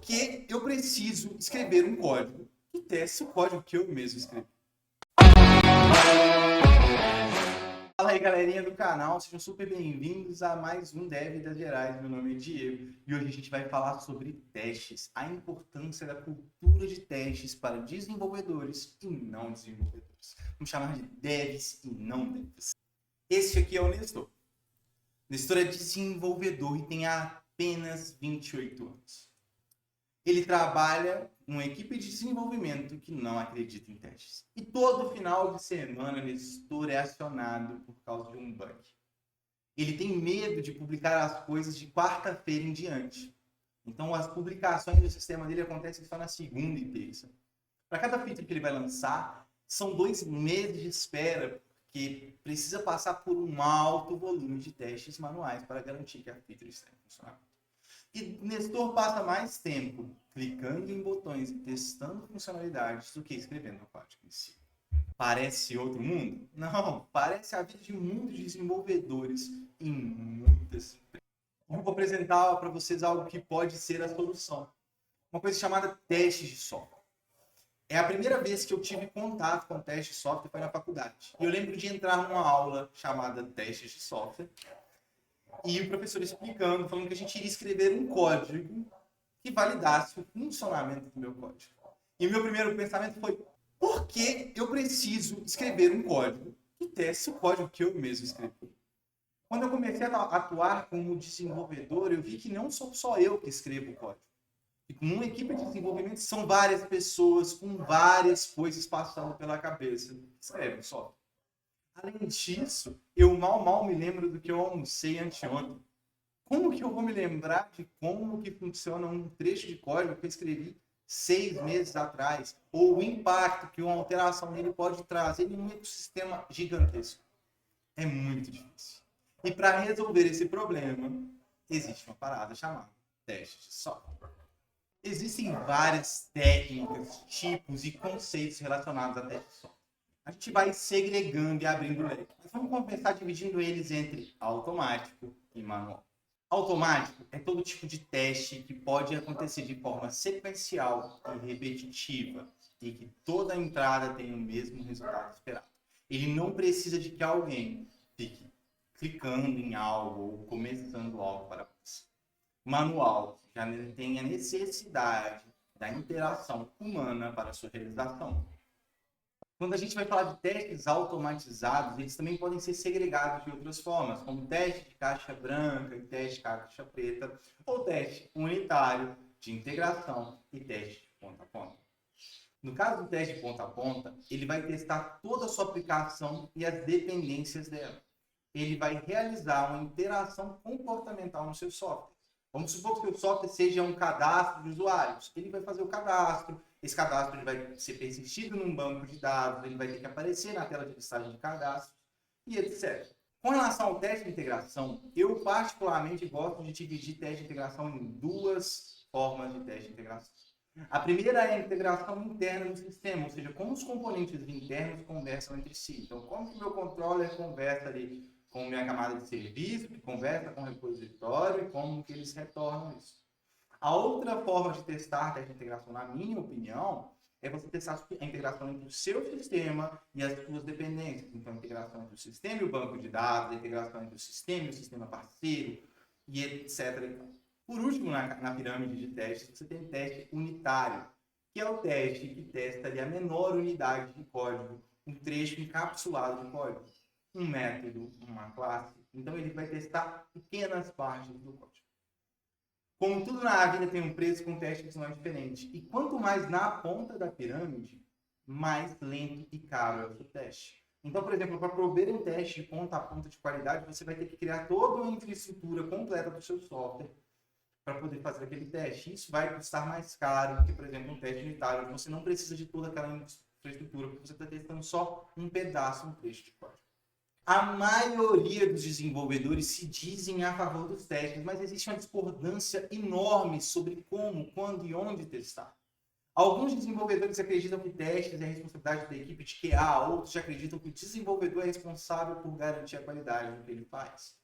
Por que eu preciso escrever um código que teste o código que eu mesmo escrevi? Fala aí, galerinha do canal, sejam super bem-vindos a mais um Dev das Gerais. Meu nome é Diego e hoje a gente vai falar sobre testes, a importância da cultura de testes para desenvolvedores e não desenvolvedores. Vamos chamar de devs e não devs. Este aqui é o Nestor. Nestor é desenvolvedor e tem apenas 28 anos. Ele trabalha com uma equipe de desenvolvimento que não acredita em testes. E todo final de semana, Nestor é acionado por causa de um bug. Ele tem medo de publicar as coisas de quarta-feira em diante. Então, as publicações do sistema dele acontecem só na segunda e terça. Para cada feature que ele vai lançar, são 2 meses de espera, porque precisa passar por um alto volume de testes manuais para garantir que a feature esteja funcionando. E Nestor passa mais tempo clicando em botões e testando funcionalidades do que escrevendo o código em si. Parece outro mundo? Não, parece a vida de muitos desenvolvedores em muitas empresas. Eu vou apresentar para vocês algo que pode ser a solução. Uma coisa chamada testes de software. É a primeira vez que eu tive contato com testes de software foi na faculdade. E eu lembro de entrar numa aula chamada testes de software. E o professor explicando, falando que a gente iria escrever um código que validasse o funcionamento do meu código. E o meu primeiro pensamento foi, por que eu preciso escrever um código que teste o código que eu mesmo escrevi? Quando eu comecei a atuar como desenvolvedor, eu vi que não sou só eu que escrevo o código. E com uma equipe de desenvolvimento, são várias pessoas com várias coisas passando pela cabeça que escrevem software. Além disso, eu mal me lembro do que eu almocei anteontem. Como que eu vou me lembrar de como que funciona um trecho de código que eu escrevi 6 meses atrás? Ou o impacto que uma alteração nele pode trazer em um ecossistema gigantesco? É muito difícil. E para resolver esse problema, existe uma parada chamada teste de software. Existem várias técnicas, tipos e conceitos relacionados a teste de software. A gente vai segregando e abrindo leque. Mas vamos começar dividindo eles entre automático e manual. Automático é todo tipo de teste que pode acontecer de forma sequencial e repetitiva e que toda entrada tem o mesmo resultado esperado. Ele não precisa de que alguém fique clicando em algo ou começando algo para você. Manual já tem a necessidade da interação humana para a sua realização. Quando a gente vai falar de testes automatizados, eles também podem ser segregados de outras formas, como teste de caixa branca e teste de caixa preta, ou teste unitário de integração e teste de ponta a ponta. No caso do teste de ponta a ponta, ele vai testar toda a sua aplicação e as dependências dela. Ele vai realizar uma interação comportamental no seu software. Vamos supor que o seu software seja um cadastro de usuários. Ele vai fazer o cadastro, esse cadastro ele vai ser persistido num banco de dados, ele vai ter que aparecer na tela de listagem de cadastros e etc. Com relação ao teste de integração, eu particularmente gosto de dividir teste de integração em 2 formas de teste de integração. A primeira é a integração interna do sistema, ou seja, como os componentes internos conversam entre si. Então, como que o meu controller conversa ali com minha camada de serviço, que conversa com o repositório e como que eles retornam isso. A outra forma de testar a integração, na minha opinião, é você testar a integração entre o seu sistema e as suas dependências. Então, a integração entre o sistema e o banco de dados, a integração entre o sistema e o sistema parceiro, e etc. Por último, na pirâmide de testes, você tem o teste unitário, que é o teste que testa ali a menor unidade de código, um trecho encapsulado de código. Um método, uma classe. Então, ele vai testar pequenas partes do código. Como tudo na vida tem um preço com testes não diferente. E quanto mais na ponta da pirâmide, mais lento e caro é o seu teste. Então, por exemplo, para prover um teste de ponta a ponta de qualidade, você vai ter que criar toda uma infraestrutura completa do seu software para poder fazer aquele teste. Isso vai custar mais caro do que, por exemplo, um teste unitário, onde você não precisa de toda aquela infraestrutura, porque você está testando só um pedaço, um trecho de código. A maioria dos desenvolvedores se dizem a favor dos testes, mas existe uma discordância enorme sobre como, quando e onde testar. Alguns desenvolvedores acreditam que testes é responsabilidade da equipe de QA, outros já acreditam que o desenvolvedor é responsável por garantir a qualidade do que ele faz.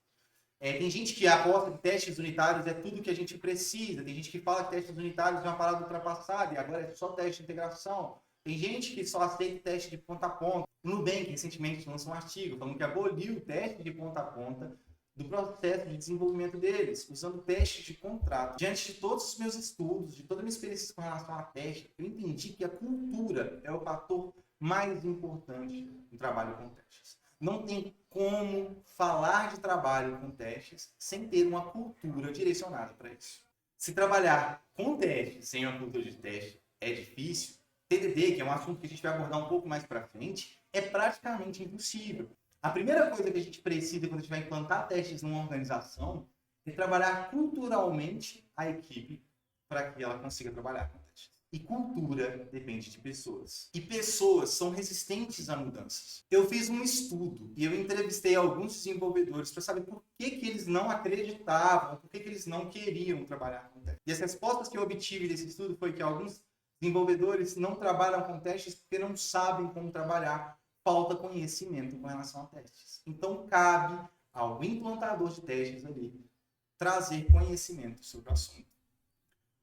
Tem gente que aposta que testes unitários é tudo que a gente precisa. Tem gente que fala que testes unitários é uma parada ultrapassada e agora é só teste de integração. Tem gente que só aceita teste de ponta a ponta. O Nubank recentemente lançou um artigo falando que aboliu o teste de ponta a ponta do processo de desenvolvimento deles, usando testes de contrato. Diante de todos os meus estudos, de toda a minha experiência com relação a teste, eu entendi que a cultura é o fator mais importante no trabalho com testes. Não tem como falar de trabalho com testes sem ter uma cultura direcionada para isso. Se trabalhar com testes sem uma cultura de teste é difícil, TDD, que é um assunto que a gente vai abordar um pouco mais para frente, é praticamente impossível. A primeira coisa que a gente precisa quando a gente vai implantar testes numa organização é trabalhar culturalmente a equipe para que ela consiga trabalhar com testes. E cultura depende de pessoas. E pessoas são resistentes a mudanças. Eu fiz um estudo e eu entrevistei alguns desenvolvedores para saber por que eles não acreditavam, por que eles não queriam trabalhar com testes. E as respostas que eu obtive desse estudo foi que alguns desenvolvedores não trabalham com testes porque não sabem como trabalhar, falta conhecimento com relação a testes. Então, cabe ao implantador de testes ali trazer conhecimento sobre o assunto.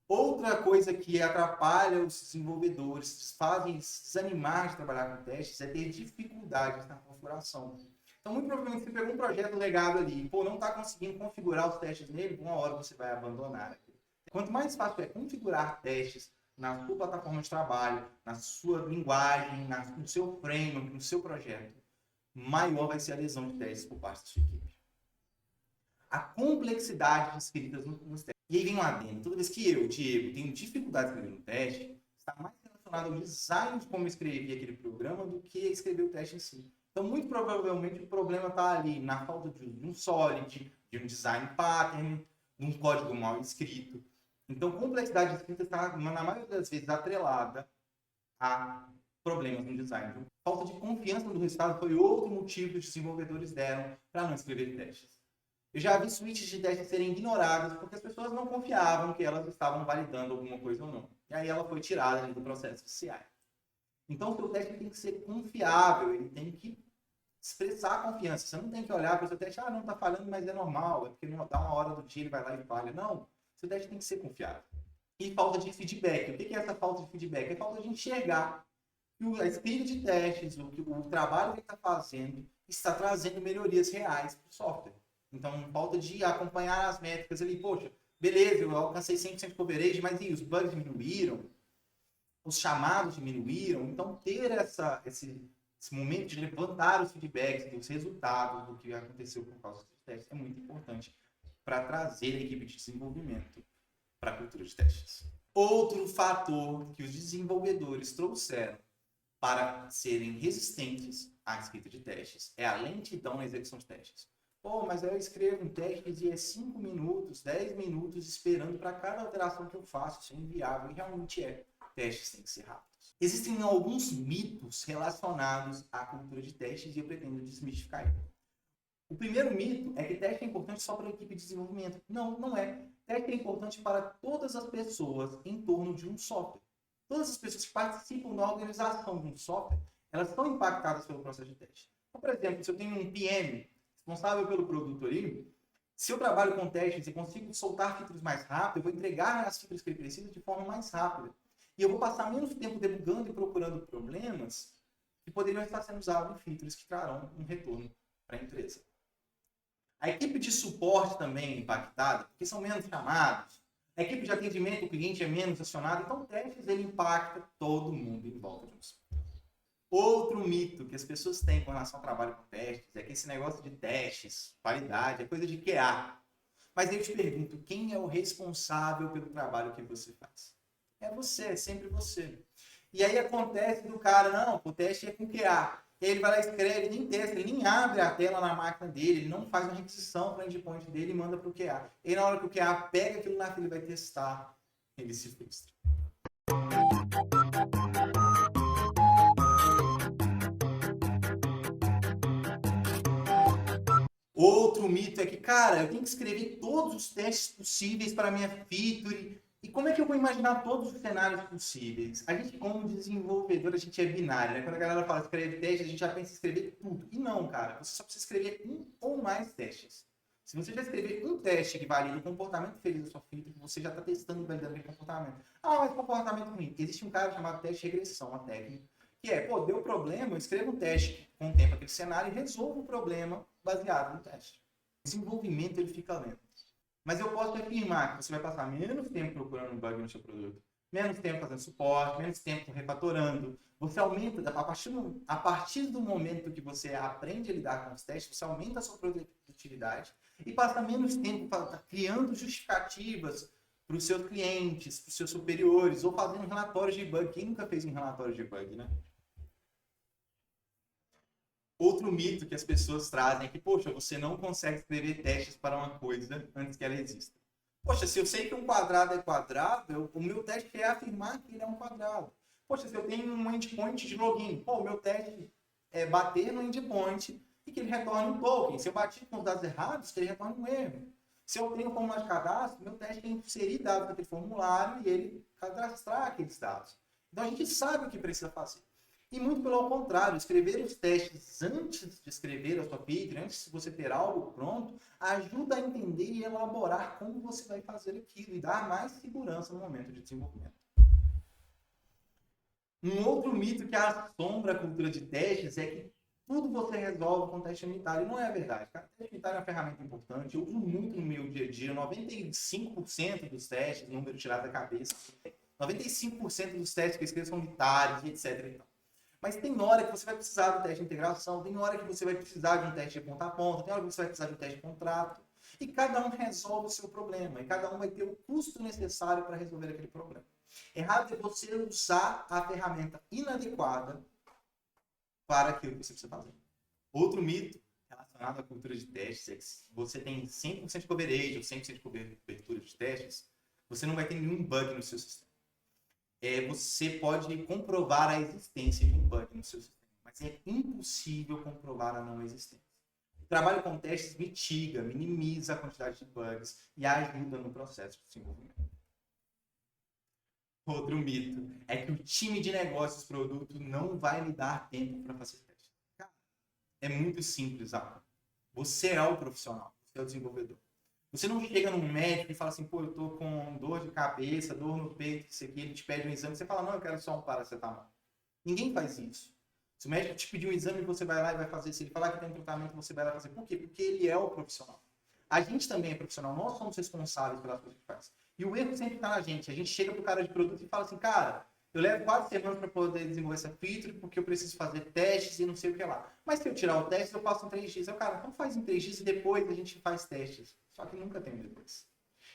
Outra coisa que atrapalha os desenvolvedores, fazem desanimar de trabalhar com testes, é ter dificuldades na configuração. Então, muito provavelmente, você pegou um projeto legado ali, não está conseguindo configurar os testes nele, uma hora você vai abandonar. Quanto mais fácil é configurar testes na sua plataforma de trabalho, na sua linguagem, no seu framework, no seu projeto, maior vai ser a adesão de testes por parte da sua equipe. A complexidade de escritas nos testes. E aí vem um adendo. Toda vez que eu, Diego, tenho dificuldade de escrever um teste, está mais relacionado ao design de como escrever aquele programa do que escrever o teste em si. Então, muito provavelmente, o problema está ali na falta de um solid, de um design pattern, de um código mal escrito. Então, complexidade de escrita está, na maioria das vezes, atrelada a problemas no design. Falta de confiança no resultado foi outro motivo que os desenvolvedores deram para não escrever testes. Eu já vi suítes de testes serem ignoradas porque as pessoas não confiavam que elas estavam validando alguma coisa ou não. E aí ela foi tirada do processo CI. Então, o seu teste tem que ser confiável, ele tem que expressar confiança. Você não tem que olhar para o seu teste, não está falhando, mas é normal, é porque dá uma hora do dia ele vai lá e falha. Não, seu teste tem que ser confiável. E falta de feedback. O que é essa falta de feedback? É falta de enxergar que a escrita de testes, o trabalho que ele está fazendo, está trazendo melhorias reais para o software. Então, falta de acompanhar as métricas ali. Poxa, beleza, eu alcancei 100% de coverage, mas e os bugs diminuíram? Os chamados diminuíram? Então, ter esse momento de levantar os feedbacks, os resultados do que aconteceu por causa dos testes é muito importante para trazer a equipe de desenvolvimento para a cultura de testes. Outro fator que os desenvolvedores trouxeram para serem resistentes à escrita de testes é a lentidão na execução de testes. Mas eu escrevo um teste e é 5 minutos, 10 minutos esperando para cada alteração que eu faço. Isso é inviável e realmente é. Testes têm que ser rápidos. Existem alguns mitos relacionados à cultura de testes e eu pretendo desmistificar ele. O primeiro mito é que teste é importante só para a equipe de desenvolvimento. Não, não é. Teste é importante para todas as pessoas em torno de um software. Todas as pessoas que participam da organização de um software, elas estão impactadas pelo processo de teste. Então, por exemplo, se eu tenho um PM responsável pelo produto ali, se eu trabalho com testes e consigo soltar features mais rápido, eu vou entregar as features que ele precisa de forma mais rápida. E eu vou passar menos tempo debugando e procurando problemas que poderiam estar sendo usados em features que trarão um retorno para a empresa. A equipe de suporte também é impactada, porque são menos chamados. A equipe de atendimento, o cliente é menos acionado. Então, testes, ele impacta todo mundo em volta de um software. Outro mito que as pessoas têm com relação ao trabalho com testes é que esse negócio de testes, qualidade, é coisa de QA. Mas eu te pergunto, quem é o responsável pelo trabalho que você faz? É você, é sempre você. E aí acontece do cara, não, o teste é com QA. E aí ele vai lá, escreve, nem testa, ele nem abre a tela na máquina dele, ele não faz uma requisição para o endpoint dele e manda para o QA. E aí, na hora que o QA pega aquilo lá que ele vai testar, ele se frustra. Outro mito é que, cara, eu tenho que escrever todos os testes possíveis para a minha feature. E como é que eu vou imaginar todos os cenários possíveis? A gente, como desenvolvedor, a gente é binário, né? Quando a galera fala escrever teste, a gente já pensa em escrever tudo. E não, cara, você só precisa escrever um ou mais testes. Se você já escrever um teste que valida o comportamento feliz da sua feature, você já está testando e validando aquele comportamento. Ah, mas comportamento ruim. Existe um cara chamado teste de regressão, uma técnica, que é, pô, deu problema, eu escrevo um teste que contempla aquele cenário e resolvo o problema baseado no teste. O desenvolvimento ele fica lento. Mas eu posso afirmar que você vai passar menos tempo procurando um bug no seu produto, menos tempo fazendo suporte, menos tempo refatorando. Você aumenta, a partir do momento que você aprende a lidar com os testes, você aumenta a sua produtividade e passa menos tempo criando justificativas para os seus clientes, para os seus superiores, ou fazendo relatórios de bug. Quem nunca fez um relatório de bug, né? Outro mito que as pessoas trazem é que, poxa, você não consegue escrever testes para uma coisa antes que ela exista. Poxa, se eu sei que um quadrado é quadrado, o meu teste é afirmar que ele é um quadrado. Poxa, se eu tenho um endpoint de login, pô, o meu teste é bater no endpoint e que ele retorne um token. Se eu bati com os dados errados, que ele retorne um erro. Se eu tenho um formulário de cadastro, meu teste é inserir dados naquele formulário e ele cadastrar aqueles dados. Então a gente sabe o que precisa fazer. E muito pelo contrário, escrever os testes antes de escrever a sua feature, antes de você ter algo pronto, ajuda a entender e elaborar como você vai fazer aquilo e dar mais segurança no momento de desenvolvimento. Um outro mito que assombra a cultura de testes é que tudo você resolve com teste unitário. E não é verdade, cara. Teste unitário é uma ferramenta importante. Eu uso muito no meu dia a dia. 95% dos testes, número tirado da cabeça, 95% dos testes que eu escrevo são unitários, etc. Mas tem hora que você vai precisar de um teste de integração, tem hora que você vai precisar de um teste de ponta a ponta, tem hora que você vai precisar de um teste de contrato. E cada um resolve o seu problema. E cada um vai ter o custo necessário para resolver aquele problema. Errado é você usar a ferramenta inadequada para aquilo que você precisa fazer. Outro mito relacionado à cultura de testes é que se você tem 100% de coverage ou 100% de cobertura de testes, você não vai ter nenhum bug no seu sistema. Você pode comprovar a existência de um bug no seu sistema, mas é impossível comprovar a não existência. O trabalho com testes mitiga, minimiza a quantidade de bugs e ajuda no processo de desenvolvimento. Outro mito é que o time de negócios produto não vai lhe dar tempo para fazer teste. Cara, é muito simples. Você é o profissional, você é o desenvolvedor. Você não chega num médico e fala assim, pô, eu tô com dor de cabeça, dor no peito, isso aqui, ele te pede um exame, você fala, não, eu quero só um paracetamol. Ninguém faz isso. Se o médico te pedir um exame, você vai lá e vai fazer. Se ele falar que tem um tratamento, você vai lá fazer. Por quê? Porque ele é o profissional. A gente também é profissional, nós somos responsáveis pelas coisas que faz. E o erro sempre está na gente. A gente chega pro cara de produto e fala assim, cara, eu levo 4 semanas para poder desenvolver essa feature porque eu preciso fazer testes e não sei o que lá. Mas se eu tirar o teste, eu faço em 3 dias. Eu, cara, então faz em 3 dias e depois a gente faz testes. Só que nunca tem depois.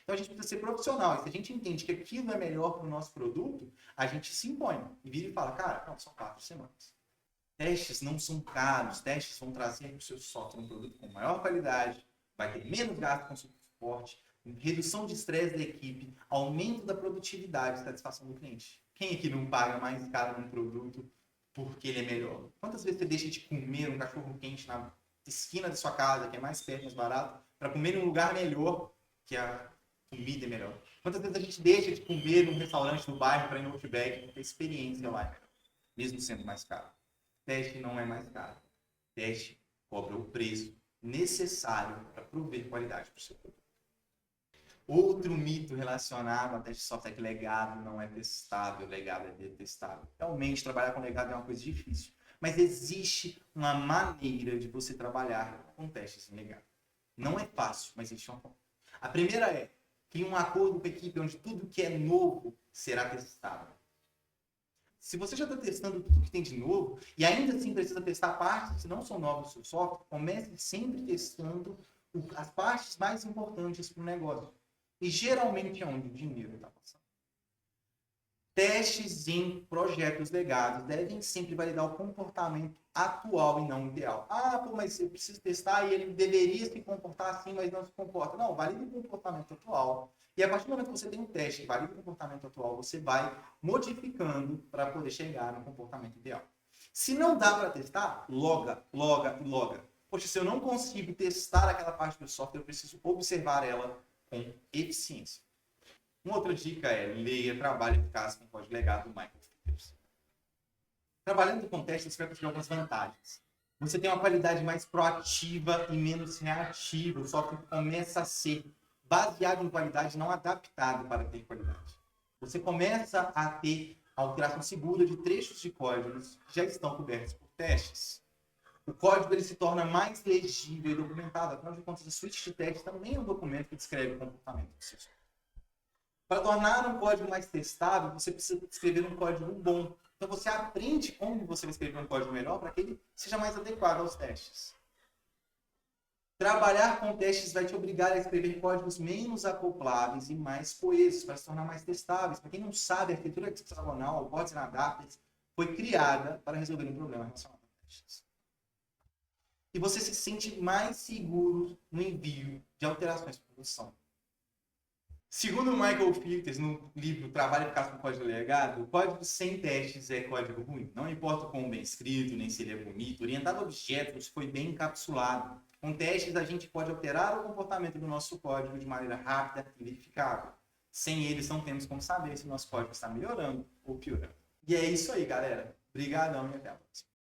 Então a gente precisa ser profissional. E se a gente entende que aquilo é melhor para o nosso produto, a gente se impõe e vira e fala, cara, não, são 4 semanas. Testes não são caros. Testes vão trazer para o seu software um produto com maior qualidade, vai ter menos gasto com suporte, redução de estresse da equipe, aumento da produtividade e satisfação do cliente. Quem aqui não paga mais caro num produto porque ele é melhor? Quantas vezes você deixa de comer um cachorro quente na esquina da sua casa, que é mais perto, mais barato, para comer em um lugar melhor, que a comida é melhor? Quantas vezes a gente deixa de comer num restaurante do bairro para ir no Outback, porque a experiência lá é, mesmo sendo mais caro? Teste não é mais caro. Teste cobra o preço necessário para prover qualidade para o seu produto. Outro mito relacionado a teste de software é que legado não é testável, legado é detestável. Realmente, trabalhar com legado é uma coisa difícil. Mas existe uma maneira de você trabalhar com testes em legado. Não é fácil, mas existe uma forma. A primeira é criar um acordo com a equipe onde tudo que é novo será testado. Se você já está testando tudo que tem de novo e ainda assim precisa testar partes que não são novas do seu software, comece sempre testando as partes mais importantes para o negócio. E geralmente é onde o dinheiro está passando. Testes em projetos legados devem sempre validar o comportamento atual e não ideal. Ah, pô, mas eu preciso testar e ele deveria se comportar assim, mas não se comporta. Não, valida o comportamento atual. E a partir do momento que você tem um teste que valida o comportamento atual, você vai modificando para poder chegar no comportamento ideal. Se não dá para testar, loga. Poxa, se eu não consigo testar aquela parte do software, eu preciso observar ela com eficiência. Uma outra dica é leia Trabalho Eficaz com Código Legado do Michael Peters. Trabalhando com testes, você vai conseguir algumas vantagens. Você tem uma qualidade mais proativa e menos reativa. O software começa a ser baseado em qualidade, não adaptado para ter qualidade. Você começa a ter alteração segura de trechos de códigos que já estão cobertos por testes. O código ele se torna mais legível e documentado. Afinal de contas, a suite de testes também é um documento que descreve o comportamento do sistema. Para tornar um código mais testável, você precisa escrever um código bom. Então você aprende como você vai escrever um código melhor para que ele seja mais adequado aos testes. Trabalhar com testes vai te obrigar a escrever códigos menos acopláveis e mais coesos, para se tornar mais testáveis. Para quem não sabe, a arquitetura hexagonal, o Kotlin Adapters, foi criada para resolver um problema relacionado a testes. E você se sente mais seguro no envio de alterações para produção. Segundo o Michael Filters, no livro Trabalho Eficaz com Código Legado, o código sem testes é código ruim. Não importa o quão bem escrito, nem se ele é bonito, orientado a objetos, foi bem encapsulado. Com testes, a gente pode alterar o comportamento do nosso código de maneira rápida e verificável. Sem eles, não temos como saber se o nosso código está melhorando ou piorando. E é isso aí, galera. Obrigadão e até a próxima.